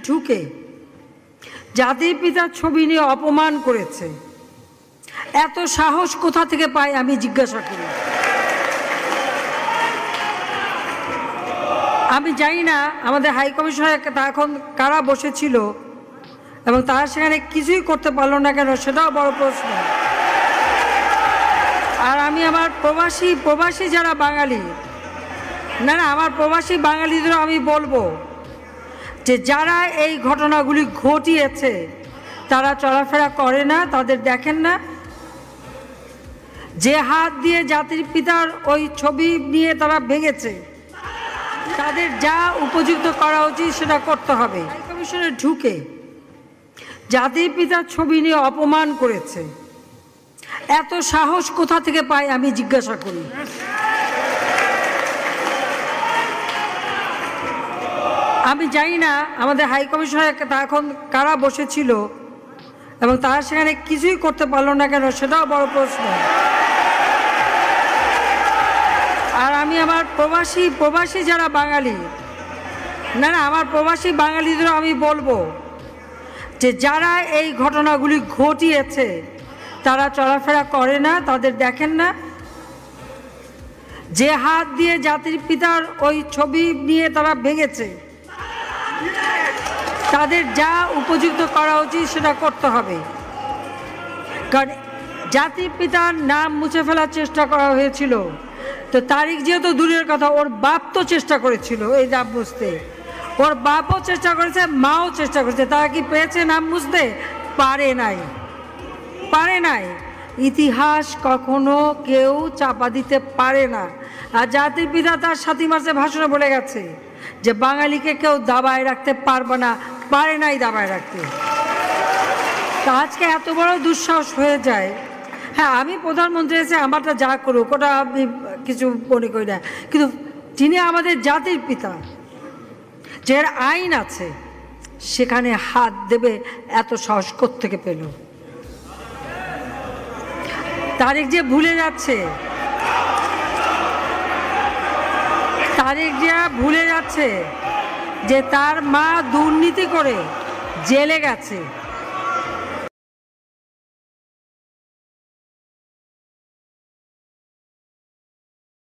ঢুকে জাতির পিতার ছবি নিয়ে অপমান করেছে, এত সাহস কোথা থেকে পায় আমি জিজ্ঞাসা করি। আমি জানি না আমাদের হাই কমিশনার এখন কারা বসেছিল এবং তারা সেখানে কিছুই করতে পারলো না কেন, সেটাও বড় প্রশ্ন। আর আমি আমার প্রবাসী যারা বাঙালি, না আমার প্রবাসী বাঙালিদেরও আমি বলবো যে যারা এই ঘটনাগুলি ঘটিয়েছে তারা চলাফেরা করে না, তাদের দেখেন না। যে হাত দিয়ে জাতির পিতার ওই ছবি নিয়ে তারা ভেঙেছে, তাদের যা উপযুক্ত করা উচিত সেটা করতে হবে। হাই কমিশনে ঢুকে জাতির পিতার ছবি নিয়ে অপমান করেছে, এত সাহস কোথা থেকে পায় আমি জিজ্ঞাসা করি। আমি জানি না আমাদের হাই কমিশনার এখন কারা বসেছিল এবং তারা সেখানে কিছুই করতে পারলো না কেন, সেটাও বড় প্রশ্ন। আর আমি আমার প্রবাসী যারা বাঙালি, না আমার প্রবাসী বাঙালিদেরও আমি বলবো যে যারা এই ঘটনাগুলি ঘটিয়েছে তারা চলাফেরা করে না, তাদের দেখেন না। যে হাত দিয়ে জাতির পিতার ওই ছবি নিয়ে তারা ভেঙেছে, তাদের যা উপযুক্ত করা উচিত সেটা করতে হবে। কারণ জাতির পিতার নাম মুছে ফেলার চেষ্টা করা হয়েছিল, তো তারিখ যেহেতু দূরের কথা, ওর বাপ তো চেষ্টা করেছিল এই নাম মুছতে, ওর বাপও চেষ্টা করেছে, মাও চেষ্টা করেছে। তারা কি পেরেছে নাম মুছতে? পারে নাই। ইতিহাস কখনো কেউ চাপা দিতে পারে না। আর জাতির পিতা তার 7 মার্চে ভাষণে বলে গেছে যে বাঙালিকে কেউ দাবায় রাখতে পারবে না, পারে নাই দাবায় রাখতে। তা আজকে এত বড় দুঃসাহস হয়ে যায়। হ্যাঁ, আমি প্রধানমন্ত্রী এসে আমারটা যা করুক ওটা আমি কিছু মনে করি না, কিন্তু যিনি আমাদের জাতির পিতা, যার আইন আছে, সেখানে হাত দেবে এত সাহস কোত্থেকে পেল? তারিখ যে ভুলে যাচ্ছে, যে তার মা দুর্নীতি করে জেলে গেছে,